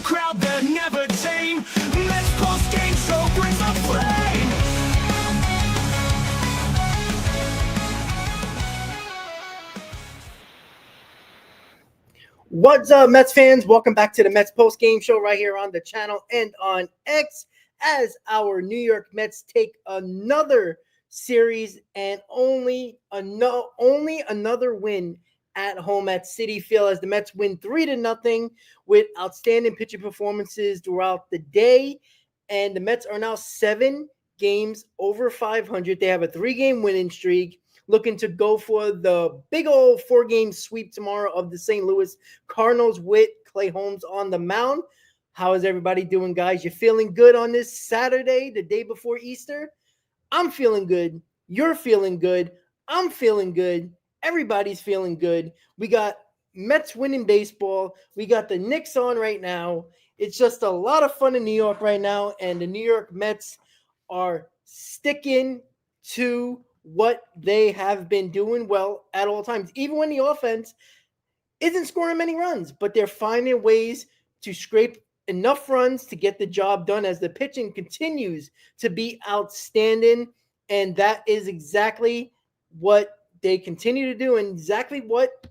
crowd, they're never tame. Mets PostGame Show brings the flame. What's up, Mets fans? Welcome back to the Mets Post-Game Show right here on the channel and on X as our New York Mets take another series and only another win at home at Citi Field as the Mets win 3-0 with outstanding pitching performances throughout the day. And the Mets are now 7 games over 500. They have a 3-game winning streak, looking to go for the big old 4-game sweep tomorrow of the St. Louis Cardinals with Clay Holmes on the mound. How is everybody doing, guys? You feeling good on this Saturday, the day before Easter? I'm feeling good. You're feeling good. I'm feeling good. Everybody's feeling good. We got Mets winning baseball. We got the Knicks on right now. It's just a lot of fun in New York right now, and the New York Mets are sticking to what they have been doing well at all times, even when the offense isn't scoring many runs, but they're finding ways to scrape enough runs to get the job done as the pitching continues to be outstanding. And that is exactly what they continue to do and exactly what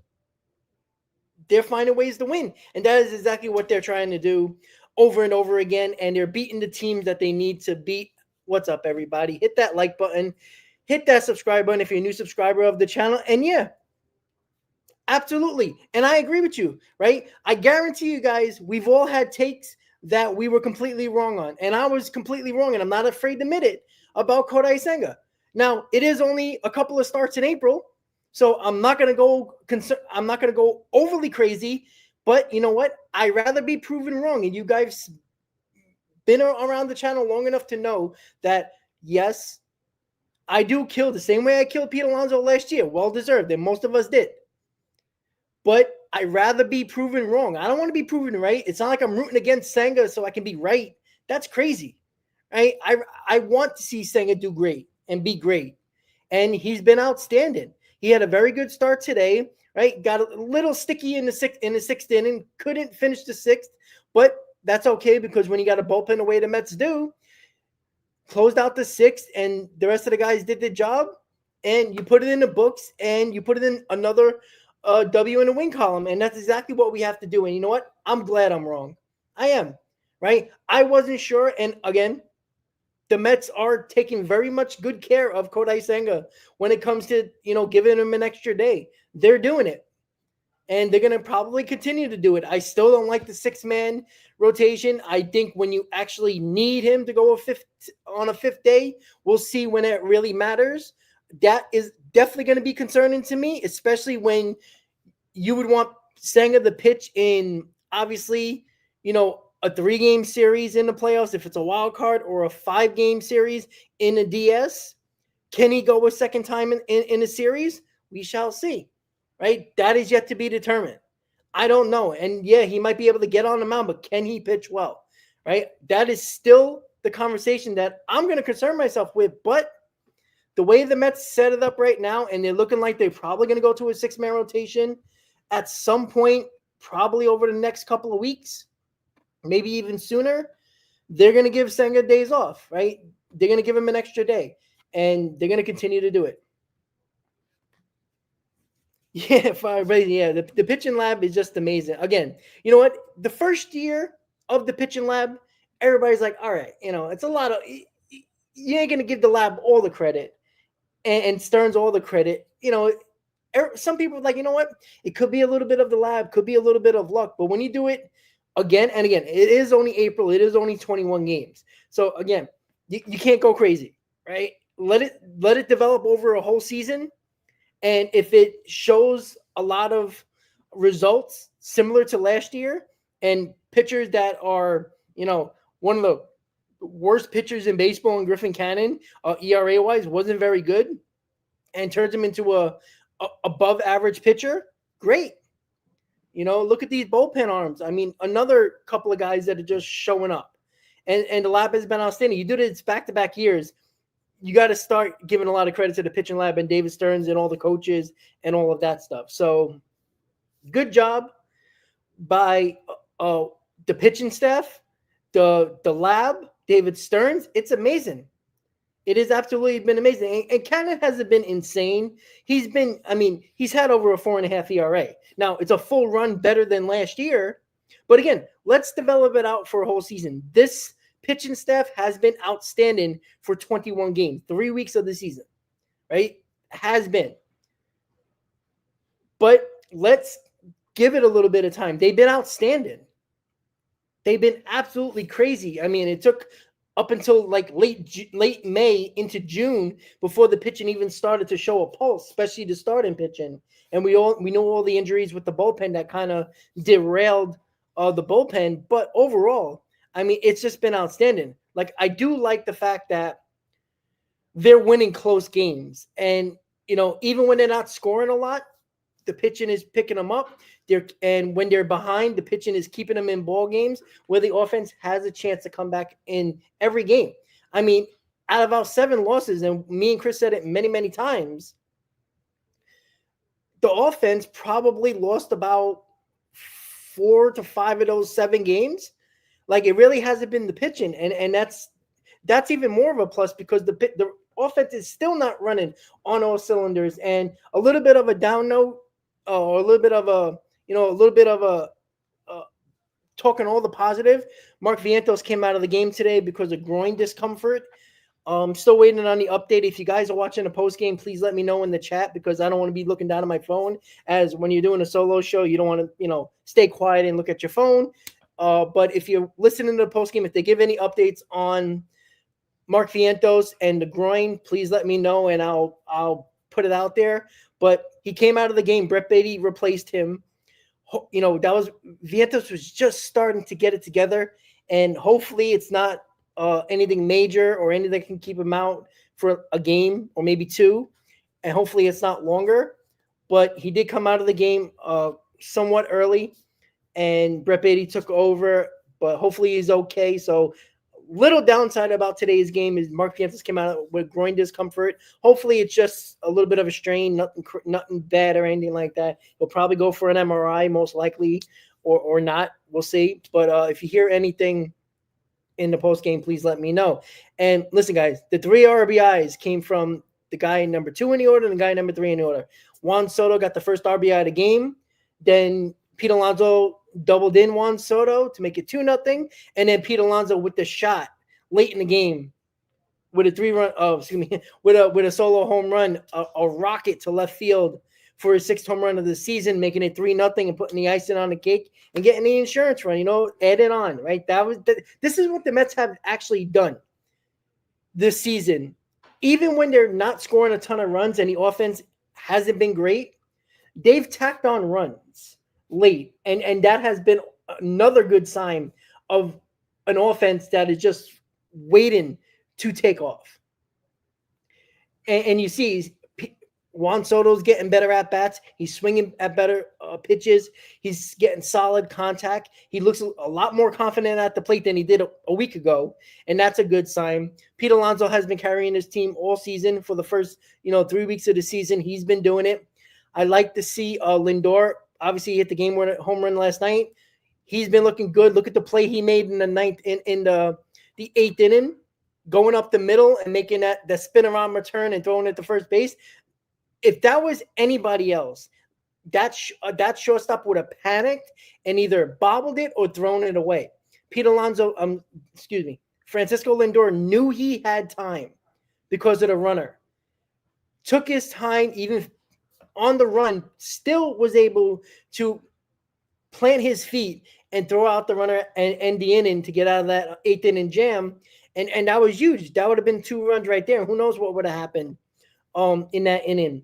they're finding ways to win. And that is exactly what they're trying to do over and over again. And they're beating the teams that they need to beat. What's up, everybody? Hit that like button. Hit that subscribe button if you're a new subscriber of the channel. And yeah, absolutely. And I agree with you, right? I guarantee you guys, we've all had takes that we were completely wrong on. And I was completely wrong, and I'm not afraid to admit it, about Kodai Senga. Now, it is only a couple of starts in April, so I'm not going to go overly crazy, but you know what? I'd rather be proven wrong. And you guys been around the channel long enough to know that, yes, I do kill the same way I killed Pete Alonso last year. Well-deserved, and most of us did. But I'd rather be proven wrong. I don't want to be proven right. It's not like I'm rooting against Senga so I can be right. That's crazy. Right? I want to see Senga do great and be great. And he's been outstanding. He had a very good start today, right? Got a little sticky in the sixth inning, couldn't finish the sixth, but that's okay because when you got a bullpen the way the Mets do, closed out the sixth, and the rest of the guys did their job, and you put it in the books, and you put it in another W in the win column, and that's exactly what we have to do. And you know what? I'm glad I'm wrong. I am, right? I wasn't sure, and again, the Mets are taking very much good care of Kodai Senga when it comes to, giving him an extra day. They're doing it, and they're going to probably continue to do it. I still don't like the 6-man rotation. I think when you actually need him to go on a fifth day, we'll see when it really matters. That is definitely going to be concerning to me, especially when you would want Senga to pitch in, obviously, a 3-game series in the playoffs, if it's a wild card, or a 5-game series in a DS. Can he go a second time in a series? We shall see, right? That is yet to be determined. I don't know. And yeah, he might be able to get on the mound, but can he pitch well, right? That is still the conversation that I'm going to concern myself with. But the way the Mets set it up right now, and they're looking like they're probably going to go to a 6-man rotation at some point, probably over the next couple of weeks, maybe even sooner, they're going to give Senga days off, right? They're going to give him an extra day, and they're going to continue to do it. Yeah, for everybody, yeah, the pitching lab is just amazing. Again, you know what? The first year of the pitching lab, everybody's like, all right, it's a lot of – you ain't going to give the lab all the credit and Stearns all the credit. Some people are like, you know what? It could be a little bit of the lab, could be a little bit of luck. But when you do it again and again, it is only April. It is only 21 games. So, again, you can't go crazy, right? Let it develop over a whole season. And if it shows a lot of results similar to last year and pitchers that are, one of the worst pitchers in baseball in Griffin Cannon, ERA-wise, wasn't very good, and turns him into a above average pitcher, great. Look at these bullpen arms. I mean, another couple of guys that are just showing up. And the lab has been outstanding. You do this back-to-back years, you got to start giving a lot of credit to the pitching lab and David Stearns and all the coaches and all of that stuff. So good job by the pitching staff, the lab, David Stearns, it's amazing. It has absolutely been amazing. And Cannon hasn't been insane. He's been, I mean, he's had over a 4.5 ERA. Now, it's a full run better than last year. But again, let's develop it out for a whole season. This pitching staff has been outstanding for 21 games, 3 weeks of the season, right? Has been. But let's give it a little bit of time. They've been outstanding. They've been absolutely crazy. I mean, it took up until like late May into June before the pitching even started to show a pulse, especially the starting pitching. And we know all the injuries with the bullpen that kind of derailed the bullpen. But overall, I mean, it's just been outstanding. Like, I do like the fact that they're winning close games. And, you know, even when they're not scoring a lot, the pitching is picking them up. And when they're behind, the pitching is keeping them in ball games where the offense has a chance to come back in every game. I mean, out of our 7 losses, and me and Chris said it many, many times, the offense probably lost about 4 to 5 of those 7 games. Like, it really hasn't been the pitching, and that's even more of a plus because the offense is still not running on all cylinders. And a little bit of a down note, or a little bit of a talking all the positive. Mark Vientos came out of the game today because of groin discomfort. Still waiting on the update. If you guys are watching the post game, please let me know in the chat because I don't want to be looking down at my phone. As when you're doing a solo show, you don't want to, stay quiet and look at your phone. But if you're listening to the post game, if they give any updates on Mark Vientos and the groin, please let me know and I'll put it out there. But he came out of the game. Brett Beatty replaced him. Vientos was just starting to get it together, and hopefully it's not anything major or anything that can keep him out for a game or maybe 2, and hopefully it's not longer. But he did come out of the game somewhat early, and Brett Beatty took over, but hopefully he's okay. So little downside about today's game is Mark Vientos came out with groin discomfort. Hopefully it's just a little bit of a strain, nothing bad or anything like that. He'll probably go for an MRI most likely or not. We'll see. But if you hear anything in the post game, please let me know. And listen, guys, the 3 RBIs came from the guy number 2 in the order and the guy number 3 in the order. Juan Soto got the first RBI of the game. Then Pete Alonso doubled in Juan Soto to make it 2-0, and then Pete Alonso with the shot late in the game with a solo home run, a rocket to left field for his 6th home run of the season, making it 3-0 and putting the icing on the cake and getting the insurance run, add it on, right? This is what the Mets have actually done this season. Even when they're not scoring a ton of runs and the offense hasn't been great, they've tacked on runs late, and that has been another good sign of an offense that is just waiting to take off. And you see Juan Soto's getting better at bats. He's swinging at better pitches. He's getting solid contact. He looks a lot more confident at the plate than he did a week ago, and that's a good sign. Pete Alonso has been carrying his team all season for the first 3 weeks of the season. He's been doing it. I like to see Lindor. Obviously, he hit the game-winner home run last night. He's been looking good. Look at the play he made in the the 8th inning, going up the middle and making that spin around return and throwing it to first base. If that was anybody else, that shortstop would have panicked and either bobbled it or thrown it away. Francisco Lindor knew he had time because of the runner. Took his time, even on the run, still was able to plant his feet and throw out the runner and end the inning to get out of that 8th inning jam. And that was huge. That would have been 2 runs right there. And who knows what would have happened in that inning.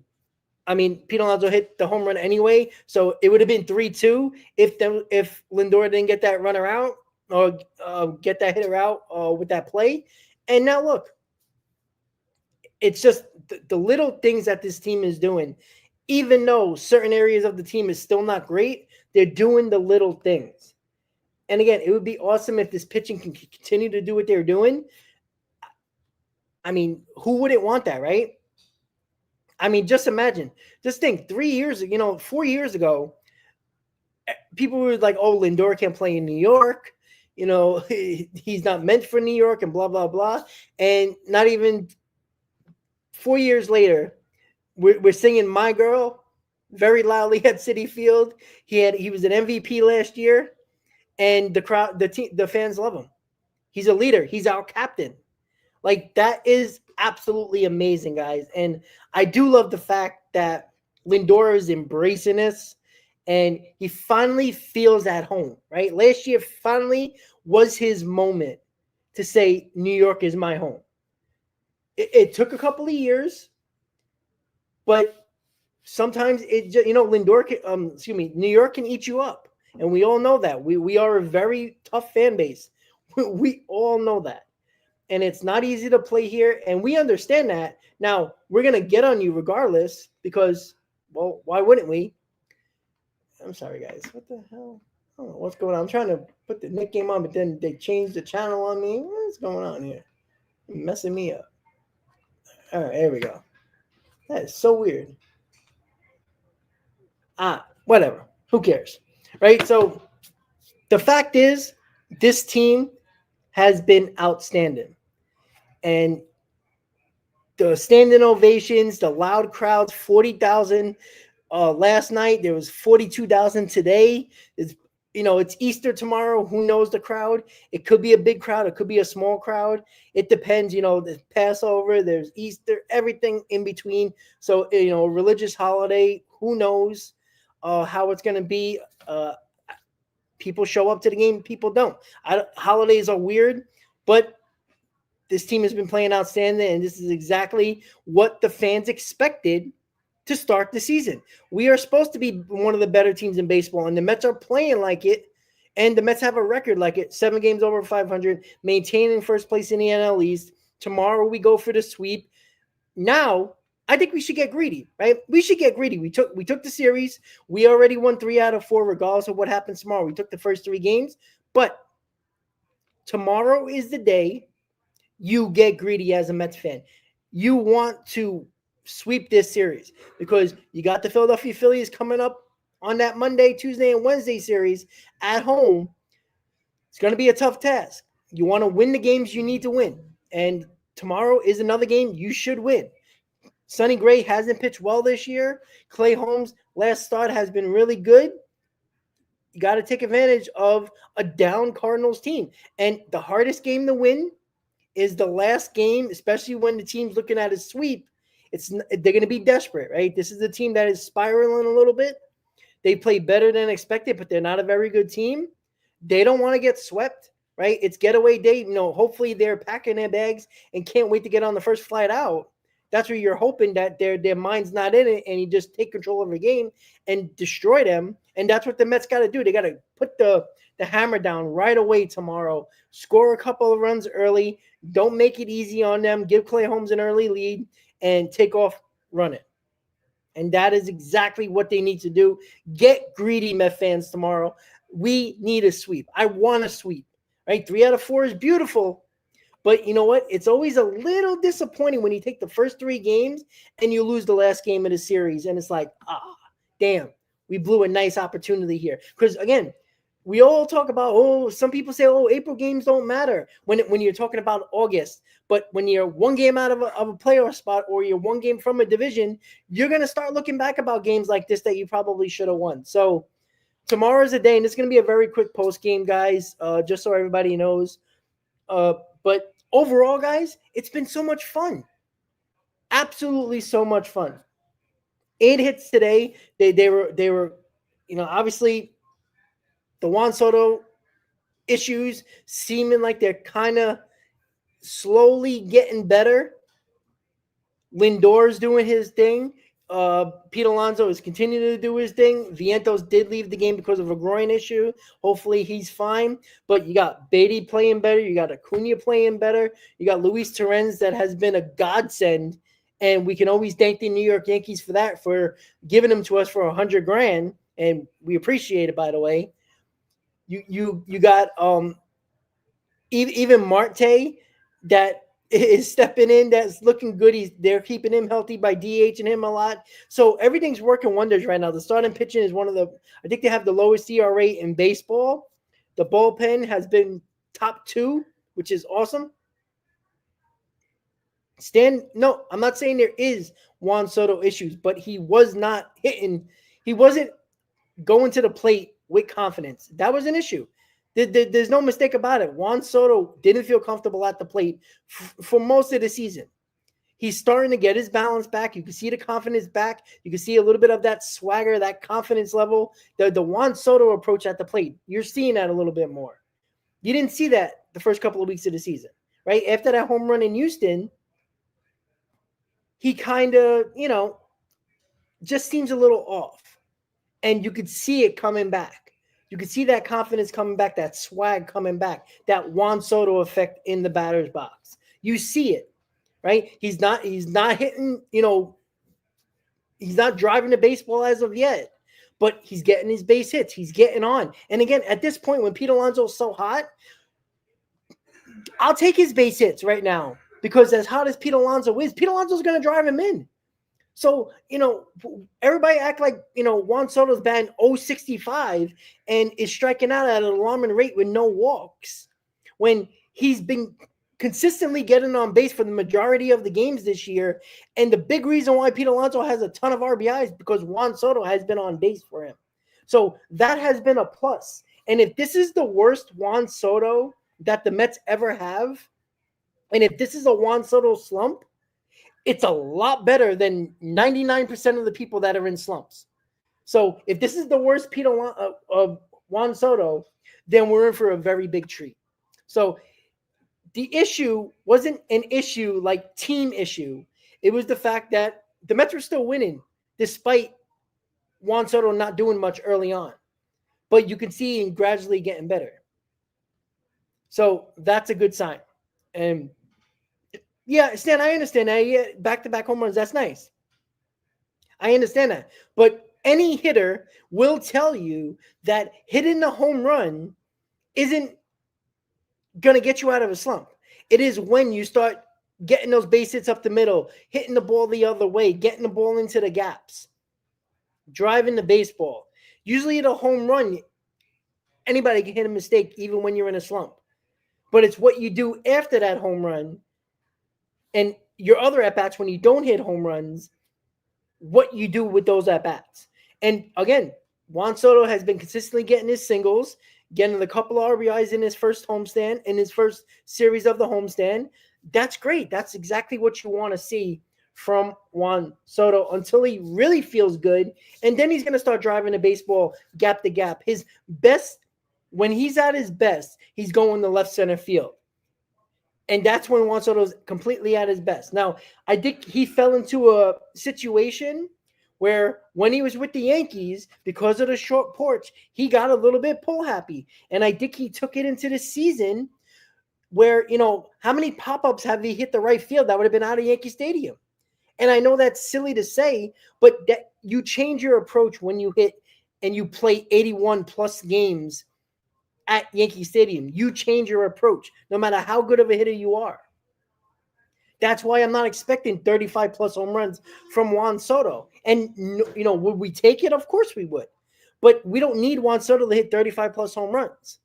I mean, Pete Alonso hit the home run anyway, so it would have been 3-2 if Lindor didn't get that runner out or get that hitter out with that play. And now look, it's just the little things that this team is doing. Even though certain areas of the team is still not great, they're doing the little things. And again, it would be awesome if this pitching can continue to do what they're doing. I mean, who wouldn't want that, right? I mean, just imagine. Just think, 4 years ago, people were like, "Oh, Lindor can't play in New York. You know, he's not meant for New York," and blah blah blah. And not even 4 years later, we're singing "My Girl" very loudly at Citi Field. He was an MVP last year, and the fans love him. He's a leader. He's our captain. Like, that is absolutely amazing, guys. And I do love the fact that Lindor is embracing this and he finally feels at home, right? Last year finally was his moment to say, New York is my home. It took a couple of years, but sometimes Lindor New York can eat you up. And we all know that. We are a very tough fan base. We all know that. And it's not easy to play here, and we understand that. Now, we're going to get on you regardless because, well, why wouldn't we? I'm sorry, guys. What the hell? I don't know what's going on. I'm trying to put the Nick game on, but then they changed the channel on me. What's going on here? You're messing me up. All right, there we go. That is so weird. Whatever. Who cares? Right? So the fact is, this team has been outstanding. And the standing ovations, the loud crowds, 40,000 last night. There was 42,000 today. It's Easter tomorrow. Who knows the crowd? It could be a big crowd. It could be a small crowd. It depends. There's Passover, there's Easter, everything in between. So, a religious holiday, who knows how it's going to be. People show up to the game. People don't. Holidays are weird, but this team has been playing outstanding, and this is exactly what the fans expected to start the season. We are supposed to be one of the better teams in baseball, and the Mets are playing like it, and the Mets have a record like it, 7 games over 500, maintaining first place in the NL East. Tomorrow we go for the sweep. Now, I think we should get greedy, right? We should get greedy. We took the series. We already won 3 out of 4 regardless of what happens tomorrow. We took the first 3 games, but tomorrow is the day you get greedy as a Mets fan. You want to sweep this series because you got the Philadelphia Phillies coming up on that Monday, Tuesday, and Wednesday series at home. It's going to be a tough task. You want to win the games you need to win. And tomorrow is another game you should win. Sonny Gray hasn't pitched well this year. Clay Holmes' last start has been really good. You got to take advantage of a down Cardinals team. And the hardest game to win is the last game, especially when the team's looking at a sweep. They're going to be desperate, right? This is a team that is spiraling a little bit. They play better than expected, but they're not a very good team. They don't want to get swept, right? It's getaway day. Hopefully they're packing their bags and can't wait to get on the first flight out. That's where you're hoping that their mind's not in it and you just take control of the game and destroy them. And that's what the Mets got to do. They got to put the hammer down right away tomorrow, score a couple of runs early. Don't make it easy on them. Give Clay Holmes an early lead and take off running. And that is exactly what they need to do. Get greedy, Met fans, tomorrow. We need a sweep. I want a sweep, right? 3 out of 4 is beautiful. But you know what? It's always a little disappointing when you take the first 3 games and you lose the last game of the series. And it's like, damn, we blew a nice opportunity here. Because, again, we all talk about, some people say, April games don't matter when you're talking about August. But when you're 1 game out of a playoff spot or you're 1 game from a division, you're going to start looking back about games like this that you probably should have won. So tomorrow's a day, and it's going to be a very quick post game, guys, just so everybody knows. But overall, guys, it's been so much fun. Absolutely so much fun. 8 hits today. They were, obviously the Juan Soto issues seeming like they're kind of slowly getting better. Lindor's doing his thing. Pete Alonso is continuing to do his thing. Vientos did leave the game because of a groin issue. Hopefully he's fine. But you got Beatty playing better. You got Acuna playing better. You got Luis Torrens that has been a godsend. And we can always thank the New York Yankees for that, for giving him to us for $100,000. And we appreciate it, by the way. You got even Marte that is stepping in. That's looking good. They're keeping him healthy by DHing him a lot. So everything's working wonders right now. The starting pitching is I think they have the lowest ERA in baseball. The bullpen has been top 2, which is awesome. No, I'm not saying there is Juan Soto issues, but he was not hitting. He wasn't going to the plate with confidence. That was an issue. There's no mistake about it. Juan Soto didn't feel comfortable at the plate for most of the season. He's starting to get his balance back. You can see the confidence back. You can see a little bit of that swagger, that confidence level. The Juan Soto approach at the plate, you're seeing that a little bit more. You didn't see that the first couple of weeks of the season, right? After that home run in Houston, he kind of, just seems a little off. And you could see it coming back. You could see that confidence coming back, that swag coming back, that Juan Soto effect in the batter's box. You see it, right? He's not hitting, he's not driving the baseball as of yet, but he's getting his base hits. He's getting on. And again, at this point, when Pete Alonso's so hot, I'll take his base hits right now, because as hot as Pete Alonso is, Pete Alonso's going to drive him in. So, everybody act like, Juan Soto's batting .065 and is striking out at an alarming rate with no walks, when he's been consistently getting on base for the majority of the games this year. And the big reason why Pete Alonso has a ton of RBIs because Juan Soto has been on base for him. So that has been a plus. And if this is the worst Juan Soto that the Mets ever have, and if this is a Juan Soto slump, it's a lot better than 99% of the people that are in slumps. So if this is the worst Juan Soto, then we're in for a very big treat. So the issue wasn't an issue like team issue. It was the fact that the Mets were still winning despite Juan Soto not doing much early on. But you can see him gradually getting better. So that's a good sign. And yeah, Stan, I understand that. Yeah, back-to-back home runs, that's nice. I understand that. But any hitter will tell you that hitting the home run isn't going to get you out of a slump. It is when you start getting those base hits up the middle, hitting the ball the other way, getting the ball into the gaps, driving the baseball. Usually at a home run, anybody can hit a mistake even when you're in a slump. But it's what you do after that home run and your other at-bats when you don't hit home runs, what you do with those at-bats. And again, Juan Soto has been consistently getting his singles, getting a couple of RBIs in his first homestand, in his first series of the homestand. That's great. That's exactly what you want to see from Juan Soto until he really feels good. And then he's going to start driving the baseball gap to gap. His best, when he's at his best, he's going to left center field. And that's when Juan Soto's completely at his best. Now, I think he fell into a situation where when he was with the Yankees, because of the short porch, he got a little bit pull happy. And I think he took it into the season where, how many pop-ups have he hit the right field that would have been out of Yankee Stadium? And I know that's silly to say, but that you change your approach when you hit and you play 81 plus games at Yankee Stadium. You change your approach no matter how good of a hitter you are. That's why I'm not expecting 35 plus home runs from Juan Soto. And, would we take it? Of course we would. But we don't need Juan Soto to hit 35 plus home runs.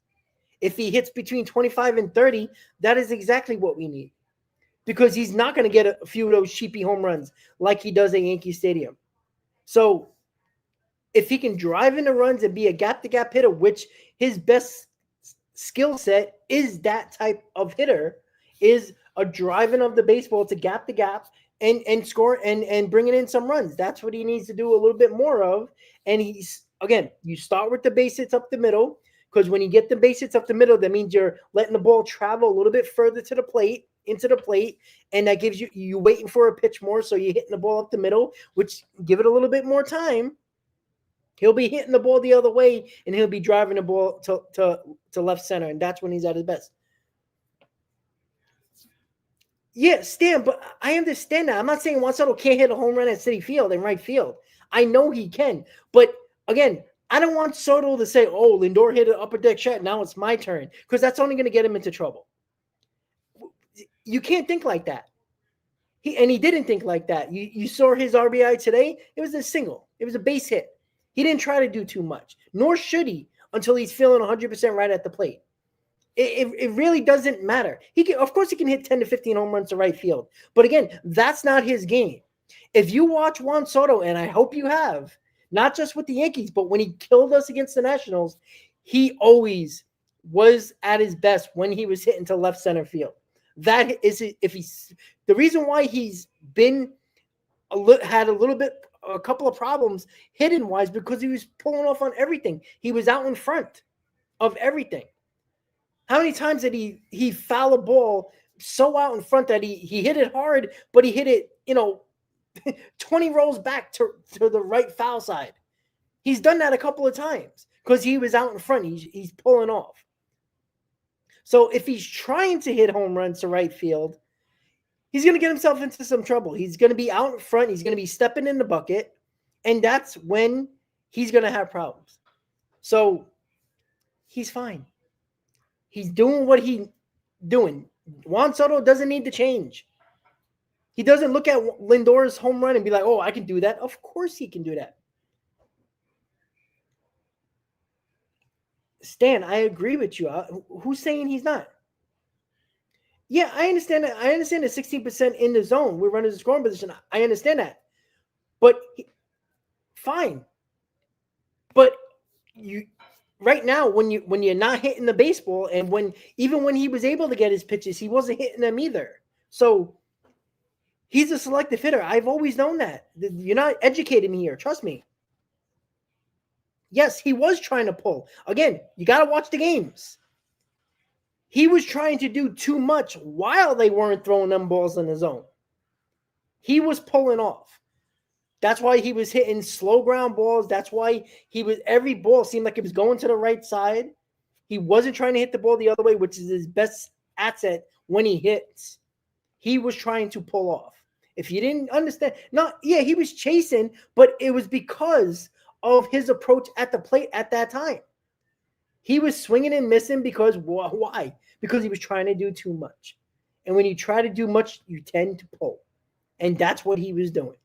If he hits between 25 and 30, that is exactly what we need. Because he's not going to get a few of those cheapy home runs like he does at Yankee Stadium. So if he can drive in the runs and be a gap-to-gap hitter, which his best skill set is that type of hitter, is a driving of the baseball to gap and score and bringing in some runs. That's what he needs to do a little bit more of. And you start with the base hits up the middle, because when you get the base hits up the middle, that means you're letting the ball travel a little bit further to the plate, into the plate, and that gives you waiting for a pitch more, so you're hitting the ball up the middle, which give it a little bit more time. He'll be hitting the ball the other way, and he'll be driving the ball to left center, and that's when he's at his best. Yeah, Stan, but I understand that. I'm not saying Juan Soto can't hit a home run at Citi Field and right field. I know he can. But, again, I don't want Soto to say, oh, Lindor hit an upper deck shot, now it's my turn, because that's only going to get him into trouble. You can't think like that. He didn't think like that. You saw his RBI today. It was a single. It was a base hit. He didn't try to do too much, nor should he until he's feeling 100% right at the plate. It really doesn't matter. Of course, he can hit 10 to 15 home runs to right field. But again, that's not his game. If you watch Juan Soto, and I hope you have, not just with the Yankees, but when he killed us against the Nationals, he always was at his best when he was hitting to left center field. That is, the reason why he's been had a couple of problems hitting wise, because he was pulling off on everything. He was out in front of everything. How many times did he foul a ball so out in front that he hit it hard, but he hit it, 20 rows back to the right foul side? He's done that a couple of times because he was out in front. He's pulling off. So if he's trying to hit home runs to right field, he's going to get himself into some trouble. He's going to be out in front. He's going to be stepping in the bucket, and that's when he's going to have problems. So he's fine. He's doing what he's doing. Juan Soto doesn't need to change. He doesn't look at Lindor's home run and be like, oh, I can do that. Of course he can do that. Stan, I agree with you. Who's saying he's not? Yeah, I understand that. I understand the 16% in the zone. We're running the scoring position. I understand that. But fine. But right now, when you're not hitting the baseball, and even when he was able to get his pitches, he wasn't hitting them either. So he's a selective hitter. I've always known that. You're not educating me here. Trust me. Yes, he was trying to pull. Again, you got to watch the games. He was trying to do too much while they weren't throwing them balls in the zone. He was pulling off. That's why he was hitting slow ground balls. That's why every ball seemed like it was going to the right side. He wasn't trying to hit the ball the other way, which is his best asset when he hits. He was trying to pull off. If you didn't understand, he was chasing, but it was because of his approach at the plate at that time. He was swinging and missing because why? Because he was trying to do too much. And when you try to do much, you tend to pull. And that's what he was doing.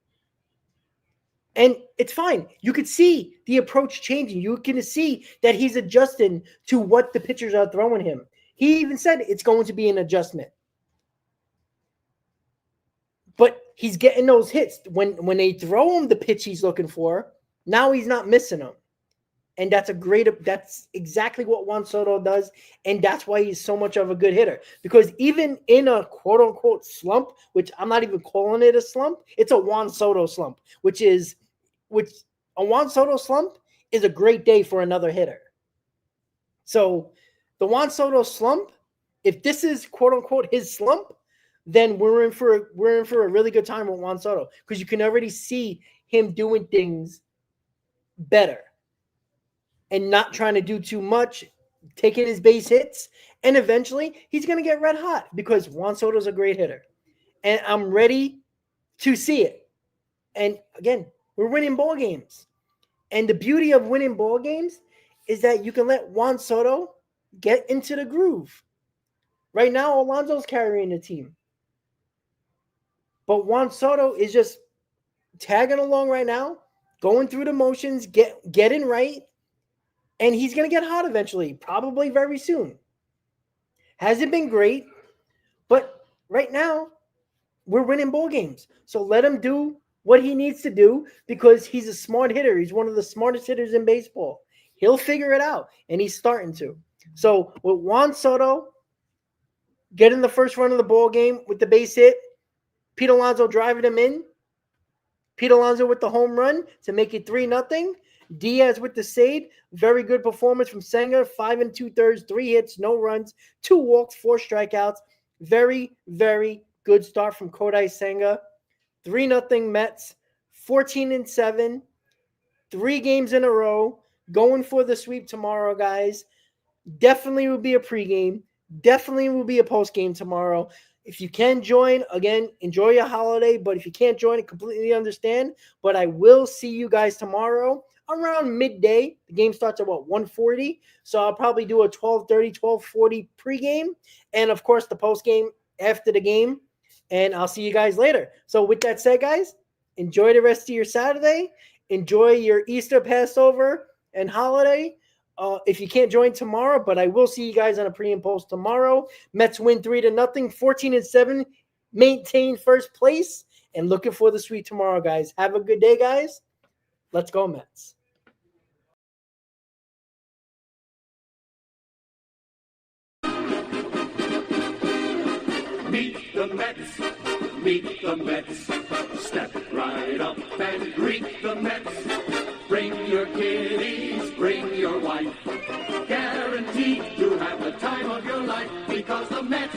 And it's fine. You could see the approach changing. You can see that he's adjusting to what the pitchers are throwing him. He even said it's going to be an adjustment. But he's getting those hits. When they throw him the pitch he's looking for, now he's not missing them. And that's exactly what Juan Soto does. And that's why he's so much of a good hitter. Because even in a quote unquote slump, which I'm not even calling it a slump, it's a Juan Soto slump, which a Juan Soto slump is a great day for another hitter. So the Juan Soto slump, if this is quote unquote his slump, then we're in for a really good time with Juan Soto, because you can already see him doing things better and not trying to do too much, taking his base hits, and eventually he's going to get red hot because Juan Soto's a great hitter. And I'm ready to see it. And again, we're winning ball games. And the beauty of winning ball games is that you can let Juan Soto get into the groove. Right now, Alonso's carrying the team. But Juan Soto is just tagging along right now, going through the motions, getting right, and he's going to get hot eventually, probably very soon. Hasn't been great, but right now, we're winning ball games. So let him do what he needs to do, because he's a smart hitter. He's one of the smartest hitters in baseball. He'll figure it out, and he's starting to. So with Juan Soto getting the first run of the ball game with the base hit, Pete Alonso driving him in, Pete Alonso with the home run to make it 3-0. Diaz with the save. Very good performance from Senga. 5 2/3, 3 hits, no runs, 2 walks, 4 strikeouts. Very, very good start from Kodai Senga. 3-0 Mets. 14-7. 3 games in a row. Going for the sweep tomorrow, guys. Definitely will be a pregame. Definitely will be a postgame tomorrow. If you can join, again, enjoy your holiday. But if you can't join, I completely understand. But I will see you guys tomorrow around midday. The game starts at 1:40. So I'll probably do a 12:30, 12:40 pregame. And, of course, the postgame after the game, and I'll see you guys later. So with that said, guys, enjoy the rest of your Saturday. Enjoy your Easter, Passover, and holiday. If you can't join tomorrow, but I will see you guys on a pre and post tomorrow. Mets win 3-0, 14-7, maintain first place, and looking for the sweep tomorrow, guys. Have a good day, guys. Let's go, Mets. Meet the Mets, meet the Mets. Step right up and greet the Mets. Bring your kiddies, bring your wife. Guaranteed to have the time of your life because the Mets